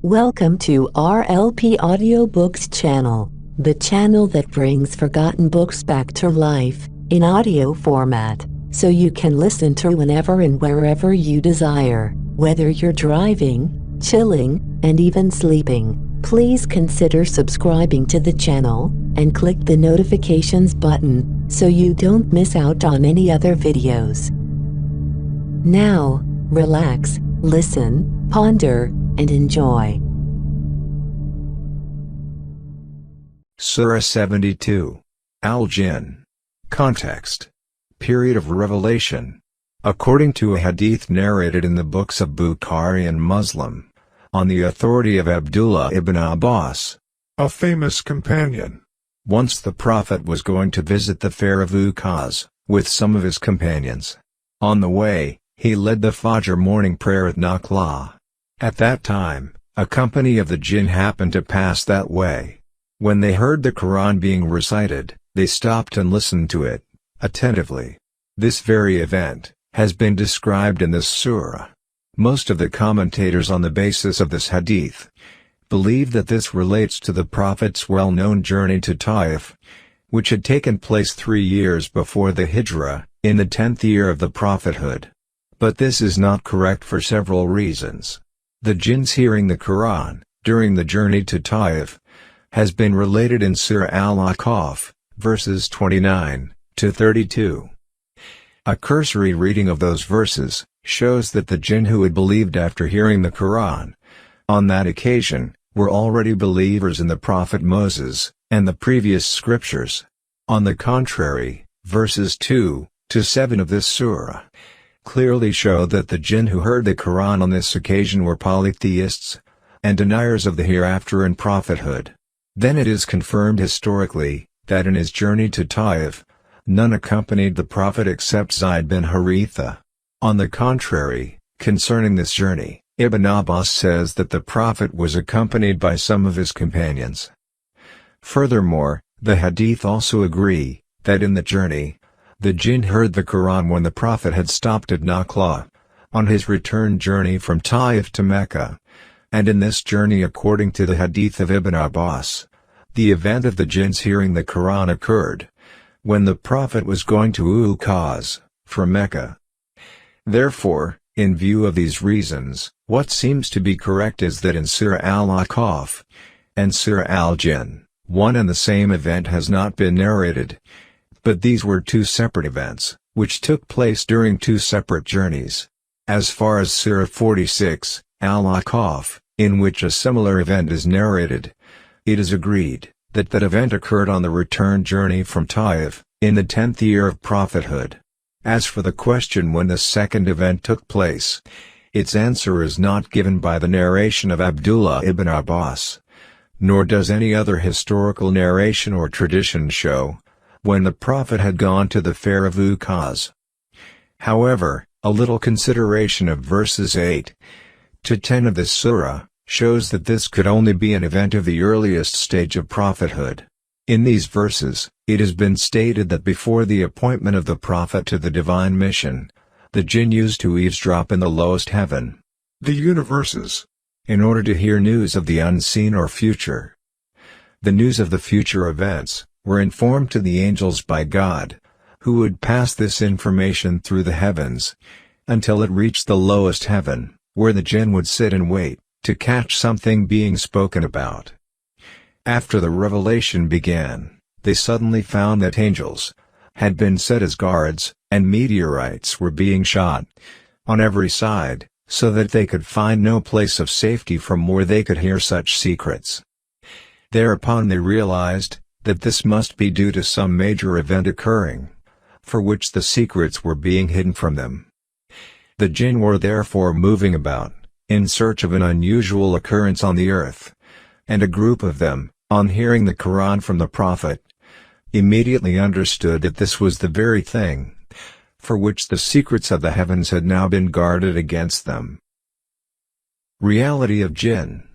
Welcome to RLP Audiobooks channel, the channel that brings forgotten books back to life in audio format, so you can listen to whenever and wherever you desire, whether you're driving, chilling, and even sleeping. Please consider subscribing to the channel and click the notifications button so you don't miss out on any other videos. Now, relax, listen, ponder, and enjoy. Surah 72. Al-Jinn. Context. Period of revelation. According to a hadith narrated in the books of Bukhari and Muslim, on the authority of Abdullah ibn Abbas, a famous companion, once the Prophet was going to visit the fair of Ukaz, with some of his companions. On the way, he led the Fajr morning prayer at Nakhla. At that time, a company of the jinn happened to pass that way. When they heard the Quran being recited, they stopped and listened to it attentively. This very event has been described in this surah. Most of the commentators on the basis of this hadith believe that this relates to the Prophet's well-known journey to Taif, which had taken place 3 years before the Hijrah, in the 10th year of the prophethood. But this is not correct for several reasons. The jinns hearing the Quran, during the journey to Taif, has been related in Surah Al-Ahqaf, verses 29 to 32. A cursory reading of those verses shows that the jinn who had believed after hearing the Quran, on that occasion, were already believers in the Prophet Moses, and the previous scriptures. On the contrary, verses 2 to 7 of this surah clearly show that the jinn who heard the Quran on this occasion were polytheists, and deniers of the hereafter and prophethood. Then it is confirmed historically, that in his journey to Taif, none accompanied the Prophet except Zayd bin Haritha. On the contrary, concerning this journey, Ibn Abbas says that the Prophet was accompanied by some of his companions. Furthermore, the hadith also agree, that in the journey, the jinn heard the Quran when the Prophet had stopped at Nakhla, on his return journey from Taif to Mecca. And in this journey, according to the hadith of Ibn Abbas, the event of the jinns hearing the Quran occurred when the Prophet was going to Ukaz, from Mecca. Therefore, in view of these reasons, what seems to be correct is that in Surah Al-Ahqaf and Surah Al-Jinn, one and the same event has not been narrated, but these were two separate events, which took place during two separate journeys. As far as Surah 46, Al-Ahqaf, in which a similar event is narrated, it is agreed that that event occurred on the return journey from Taif, in the 10th year of prophethood. As for the question when the second event took place, its answer is not given by the narration of Abdullah ibn Abbas, nor does any other historical narration or tradition show when the Prophet had gone to the fair of Ukaz. However, a little consideration of verses 8 to 10 of this surah shows that this could only be an event of the earliest stage of prophethood. In these verses, it has been stated that before the appointment of the Prophet to the divine mission, the jinn used to eavesdrop in the lowest heaven, the universes, in order to hear news of the unseen or future. The news of the future events were informed to the angels by God, who would pass this information through the heavens, until it reached the lowest heaven, where the jinn would sit and wait, to catch something being spoken about. After the revelation began, they suddenly found that angels had been set as guards, and meteorites were being shot on every side, so that they could find no place of safety from where they could hear such secrets. Thereupon they realized that this must be due to some major event occurring, for which the secrets were being hidden from them. The jinn were therefore moving about, in search of an unusual occurrence on the earth, and a group of them, on hearing the Quran from the Prophet, immediately understood that this was the very thing for which the secrets of the heavens had now been guarded against them. Reality of Jinn.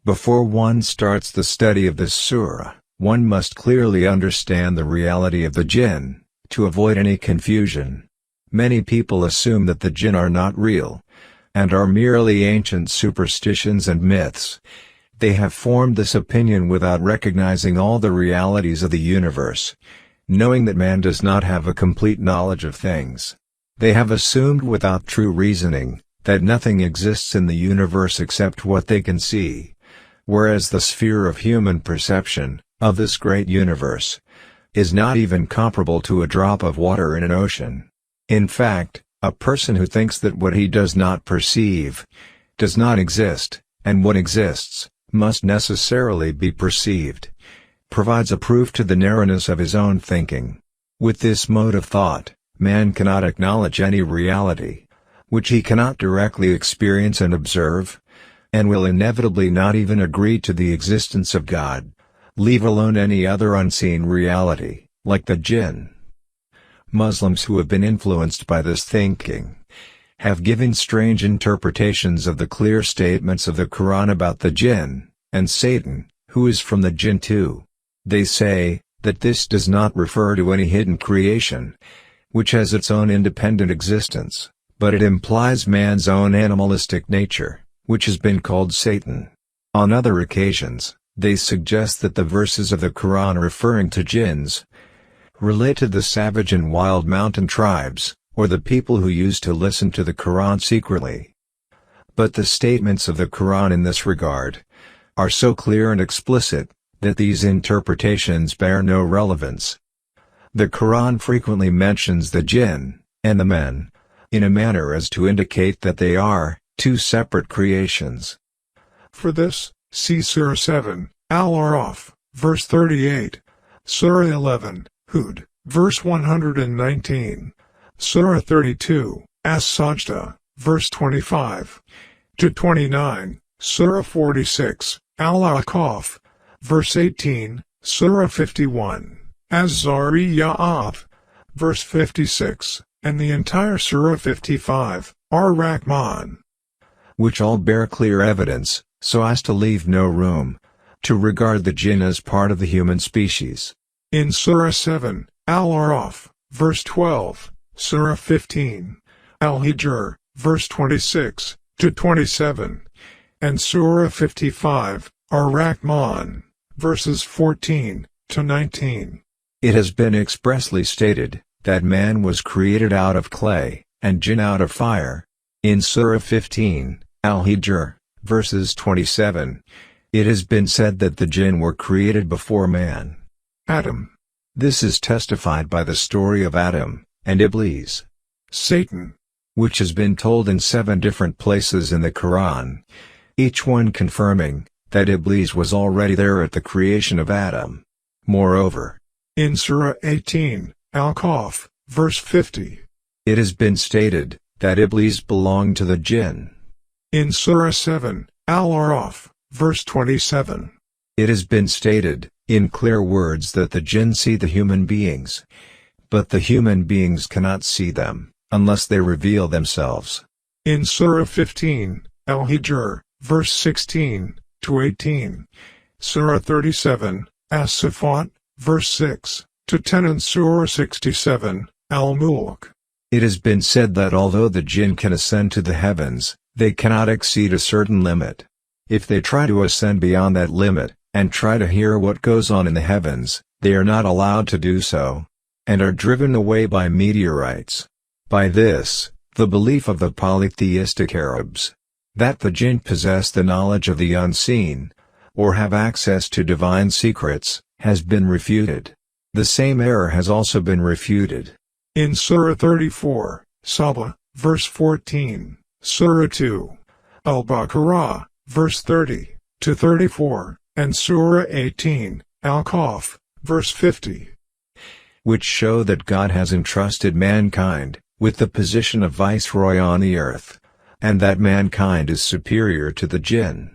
Before one starts the study of this surah, one must clearly understand the reality of the jinn, to avoid any confusion. Many people assume that the jinn are not real, and are merely ancient superstitions and myths. They have formed this opinion without recognizing all the realities of the universe. Knowing that man does not have a complete knowledge of things, they have assumed without true reasoning that nothing exists in the universe except what they can see, whereas the sphere of human perception, of this great universe, is not even comparable to a drop of water in an ocean. In fact, a person who thinks that what he does not perceive does not exist, and what exists must necessarily be perceived, provides a proof to the narrowness of his own thinking. With this mode of thought, man cannot acknowledge any reality which he cannot directly experience and observe, and will inevitably not even agree to the existence of God, leave alone any other unseen reality, like the jinn. Muslims who have been influenced by this thinking have given strange interpretations of the clear statements of the Quran about the jinn, and Satan, who is from the jinn too. They say that this does not refer to any hidden creation, which has its own independent existence, but it implies man's own animalistic nature, which has been called Satan. On other occasions, they suggest that the verses of the Quran referring to jinns relate to the savage and wild mountain tribes, or the people who used to listen to the Quran secretly. But the statements of the Quran in this regard are so clear and explicit that these interpretations bear no relevance. The Quran frequently mentions the jinn and the men in a manner as to indicate that they are two separate creations. For this, see Surah 7, Al-Araf, verse 38, Surah 11, Hud, verse 119, Surah 32, As-Sajda, verse 25 to 29, Surah 46, Al-Ahqaf, verse 18, Surah 51, Az-Zariyat, verse 56, and the entire Surah 55, Ar-Rahman, which all bear clear evidence, so as to leave no room to regard the jinn as part of the human species. In Surah 7, Al-Araf, verse 12, Surah 15, Al-Hijr, verse 26 to 27, and Surah 55, Ar-Rahman, verses 14 to 19. It has been expressly stated that man was created out of clay, and jinn out of fire. In Surah 15, Al-Hijr, verses 27, it has been said that the jinn were created before man, Adam. This is testified by the story of Adam and Iblis, Satan, which has been told in 7 different places in the Quran, each one confirming that Iblis was already there at the creation of Adam. Moreover, in Surah 18, Al-Kahf, verse 50, it has been stated that Iblis belonged to the jinn. In Surah 7, Al-Araf, verse 27, it has been stated in clear words that the jinn see the human beings, but the human beings cannot see them unless they reveal themselves. In Surah 15, Al-Hijr, verse 16 to 18, Surah 37, As-Safat, verse 6 to 10, and Surah 67, Al-Mulk, it has been said that although the jinn can ascend to the heavens, they cannot exceed a certain limit. If they try to ascend beyond that limit, and try to hear what goes on in the heavens, they are not allowed to do so, and are driven away by meteorites. By this, the belief of the polytheistic Arabs, that the jinn possess the knowledge of the unseen, or have access to divine secrets, has been refuted. The same error has also been refuted in Surah 34, Saba, verse 14, Surah 2, Al-Baqarah, verse 30 to 34, and Surah 18, Al-Kahf, verse 50, which show that God has entrusted mankind with the position of viceroy on the earth, and that mankind is superior to the jinn.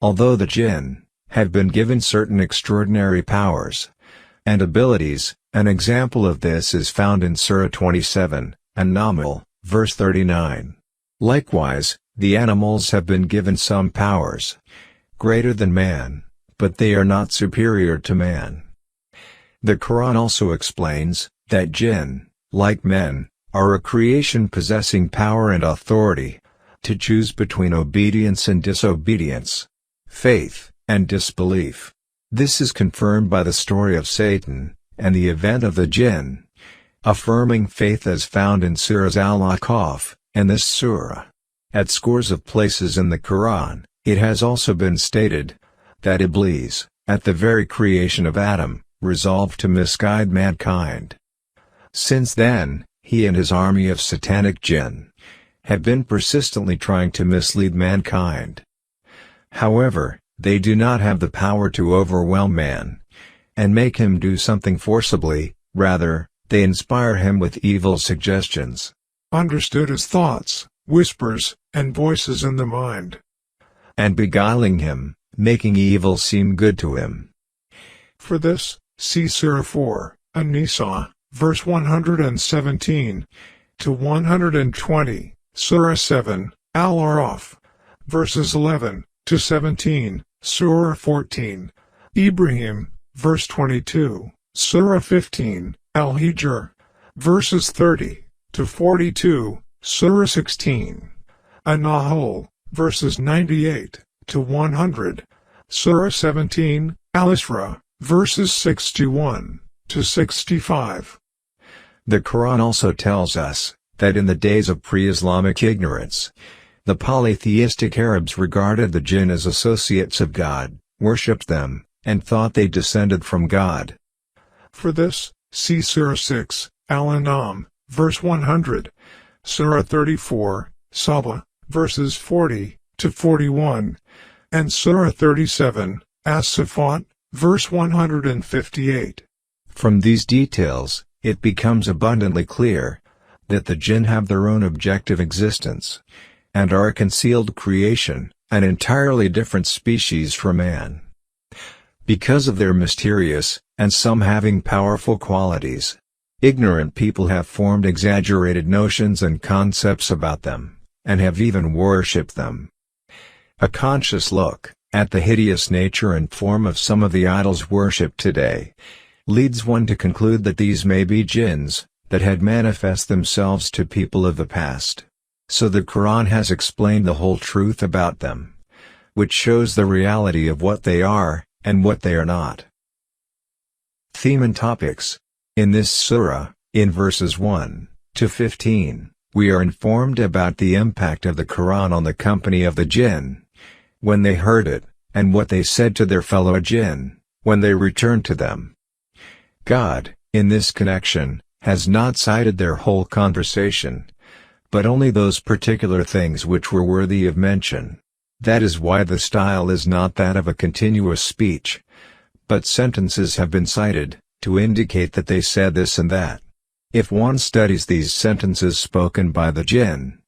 Although the jinn have been given certain extraordinary powers and abilities, an example of this is found in Surah 27, An-Naml, verse 39. Likewise, the animals have been given some powers greater than man, but they are not superior to man. The Quran also explains that jinn, like men, are a creation possessing power and authority, to choose between obedience and disobedience, faith and disbelief. This is confirmed by the story of Satan, and the event of the jinn. Affirming faith as found in Surahs Al-Ahqaf, and this surah. At scores of places in the Quran, it has also been stated that Iblis, at the very creation of Adam, resolved to misguide mankind. Since then, he and his army of satanic jinn have been persistently trying to mislead mankind. However, they do not have the power to overwhelm man and make him do something forcibly. Rather, they inspire him with evil suggestions, understood as thoughts, whispers, and voices in the mind, and beguiling him, making evil seem good to him. For this, see Surah 4, An-Nisa, verse 117 to 120, Surah 7, Al-Araf, verses 11 to 17, Surah 14, Ibrahim, verse 22, Surah 15, Al-Hijr, verses 30 to 42, Surah 16, An-Nahl, verses 98 to 100, Surah 17, Al-Isra, verses 61 to 65. The Quran also tells us that in the days of pre-Islamic ignorance, the polytheistic Arabs regarded the jinn as associates of God, worshipped them, and thought they descended from God. For this, see Surah 6, Al-An'am, verse 100, Surah 34, Saba, verses 40 to 41, and Surah 37, As-Safat, verse 158. From these details, it becomes abundantly clear that the jinn have their own objective existence, and are a concealed creation, an entirely different species from man. Because of their mysterious, and some having powerful qualities, ignorant people have formed exaggerated notions and concepts about them, and have even worshipped them. A conscious look at the hideous nature and form of some of the idols worshipped today leads one to conclude that these may be jinns that had manifest themselves to people of the past. So the Quran has explained the whole truth about them, which shows the reality of what they are, and what they are not. Theme and topics. In this surah, in verses 1 to 15, we are informed about the impact of the Quran on the company of the jinn, when they heard it, and what they said to their fellow jinn, when they returned to them. God, in this connection, has not cited their whole conversation, but only those particular things which were worthy of mention. That is why the style is not that of a continuous speech, but sentences have been cited, to indicate that they said this and that. If one studies these sentences spoken by the jinn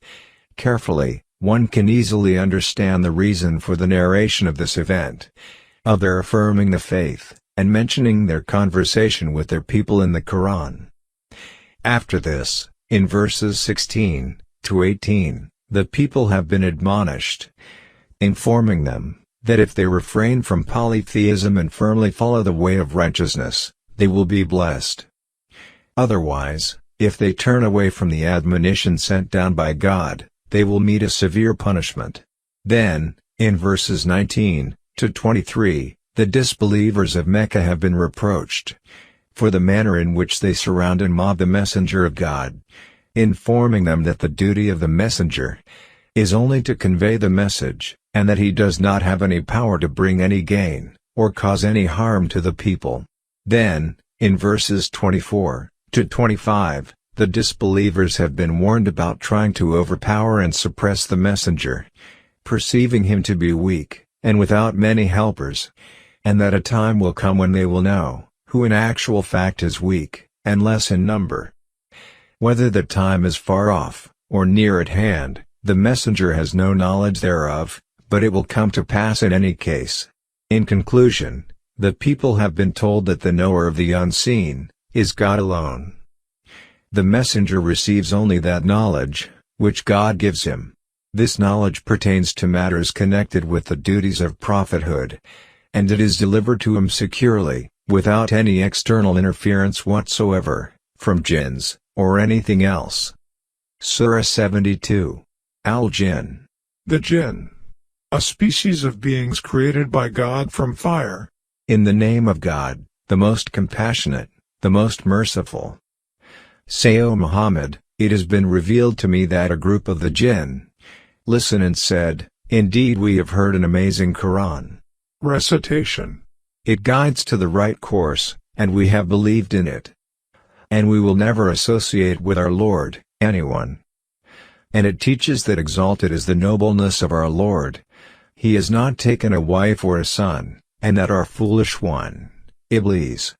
carefully, one can easily understand the reason for the narration of this event, of their affirming the faith, and mentioning their conversation with their people in the Quran. After this, in verses 16 to 18, the people have been admonished, informing them that if they refrain from polytheism and firmly follow the way of righteousness, they will be blessed. Otherwise, if they turn away from the admonition sent down by God, they will meet a severe punishment. Then, in verses 19 to 23, the disbelievers of Mecca have been reproached for the manner in which they surround and mob the messenger of God, informing them that the duty of the messenger is only to convey the message, and that he does not have any power to bring any gain, or cause any harm to the people. Then, in verses 24 to 25, the disbelievers have been warned about trying to overpower and suppress the messenger, perceiving him to be weak, and without many helpers, and that a time will come when they will know who in actual fact is weak, and less in number. Whether the time is far off, or near at hand, the messenger has no knowledge thereof, but it will come to pass in any case. In conclusion, the people have been told that the knower of the unseen is God alone. The messenger receives only that knowledge which God gives him. This knowledge pertains to matters connected with the duties of prophethood, and it is delivered to him securely, without any external interference whatsoever, from jinns, or anything else. Surah 72. Al-Jinn. The jinn. A species of beings created by God from fire. In the name of God, the most compassionate, the most merciful. Say, O Muhammad, it has been revealed to me that a group of the jinn listened and said, indeed we have heard an amazing Qur'an. Recitation. It guides to the right course, and we have believed in it. And we will never associate with our Lord anyone. And it teaches that exalted is the nobleness of our Lord. He has not taken a wife or a son, and that our foolish one, Iblis.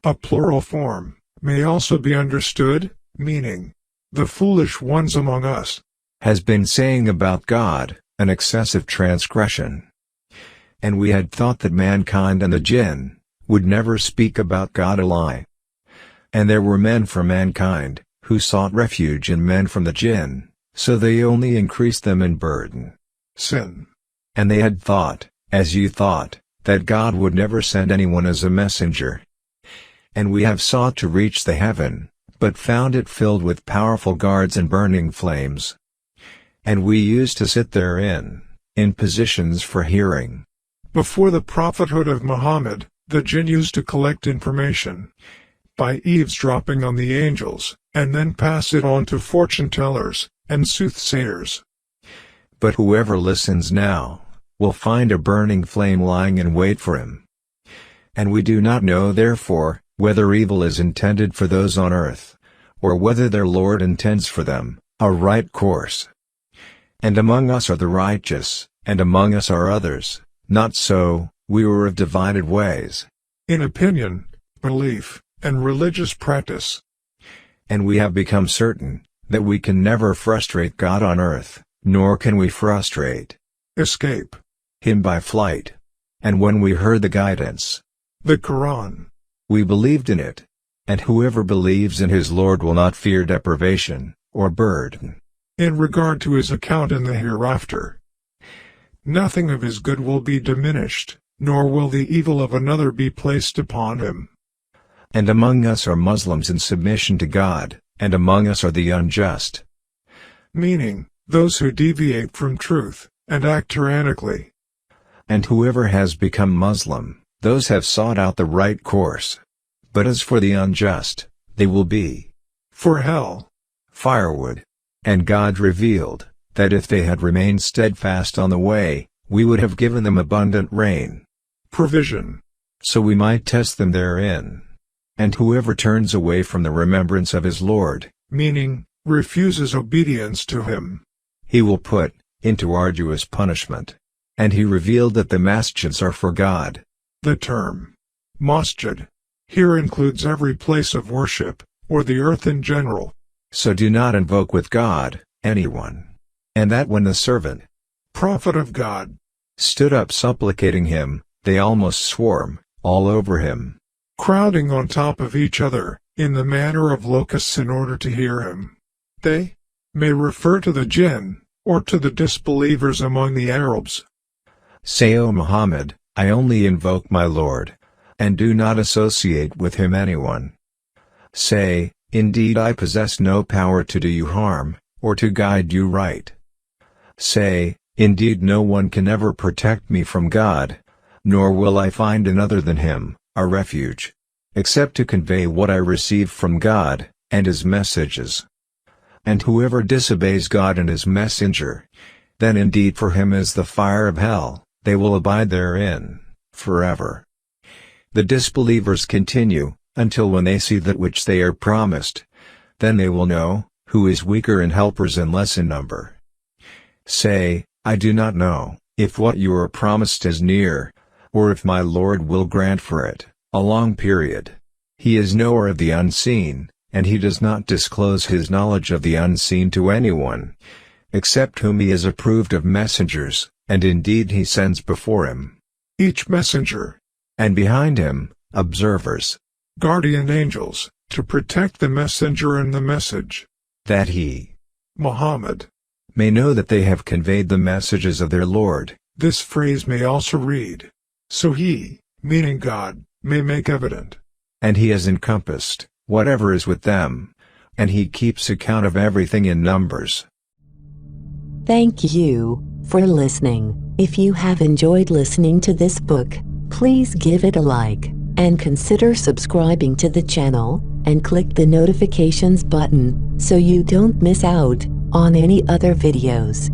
A plural form may also be understood, meaning, the foolish ones among us, has been saying about God, an excessive transgression. And we had thought that mankind and the jinn would never speak about God a lie. And there were men from mankind who sought refuge in men from the jinn, so they only increased them in burden. Sin. And they had thought, as you thought, that God would never send anyone as a messenger. And we have sought to reach the heaven, but found it filled with powerful guards and burning flames. And we used to sit therein, in positions for hearing. Before the prophethood of Muhammad, the jinn used to collect information by eavesdropping on the angels, and then pass it on to fortune-tellers and soothsayers. But whoever listens now will find a burning flame lying in wait for him. And we do not know therefore whether evil is intended for those on earth, or whether their Lord intends for them a right course. And among us are the righteous, and among us are others, not so, we were of divided ways. In opinion, belief, and religious practice. And we have become certain that we can never frustrate God on earth, nor can we frustrate, escape, Him by flight. And when we heard the guidance, the Qur'an, we believed in it. And whoever believes in his Lord will not fear deprivation, or burden, in regard to his account in the hereafter. Nothing of his good will be diminished, nor will the evil of another be placed upon him. And among us are Muslims in submission to God, and among us are the unjust. Meaning, those who deviate from truth, and act tyrannically. And whoever has become Muslim, those have sought out the right course. But as for the unjust, they will be for hell, firewood. And God revealed that if they had remained steadfast on the way, we would have given them abundant rain, provision, so we might test them therein. And whoever turns away from the remembrance of his Lord, meaning, refuses obedience to him, he will put into arduous punishment. And he revealed that the masjids are for God. The term masjid here includes every place of worship, or the earth in general. So do not invoke with God anyone. And that when the servant, prophet of God, stood up supplicating him, they almost swarm all over him, crowding on top of each other, in the manner of locusts in order to hear him. They may refer to the jinn, or to the disbelievers among the Arabs. Say, O Muhammad, I only invoke my Lord, and do not associate with him anyone. Say, indeed I possess no power to do you harm, or to guide you right. Say, indeed no one can ever protect me from God, nor will I find another than him, a refuge, except to convey what I receive from God, and his messages. And whoever disobeys God and his messenger, then indeed for him is the fire of hell, they will abide therein, forever. The disbelievers continue, until when they see that which they are promised, then they will know, who is weaker in helpers and less in number. Say, I do not know, if what you are promised is near, or if my Lord will grant for it a long period. He is knower of the unseen, and he does not disclose his knowledge of the unseen to anyone, except whom he has approved of messengers, and indeed he sends before him each messenger, and behind him, observers, guardian angels, to protect the messenger and the message, that he, Muhammad, may know that they have conveyed the messages of their Lord. This phrase may also read, so he, meaning God, may make evident. And he has encompassed whatever is with them, and he keeps account of everything in numbers. Thank you for listening. If you have enjoyed listening to this book, please give it a like, and consider subscribing to the channel, and click the notifications button so you don't miss out on any other videos.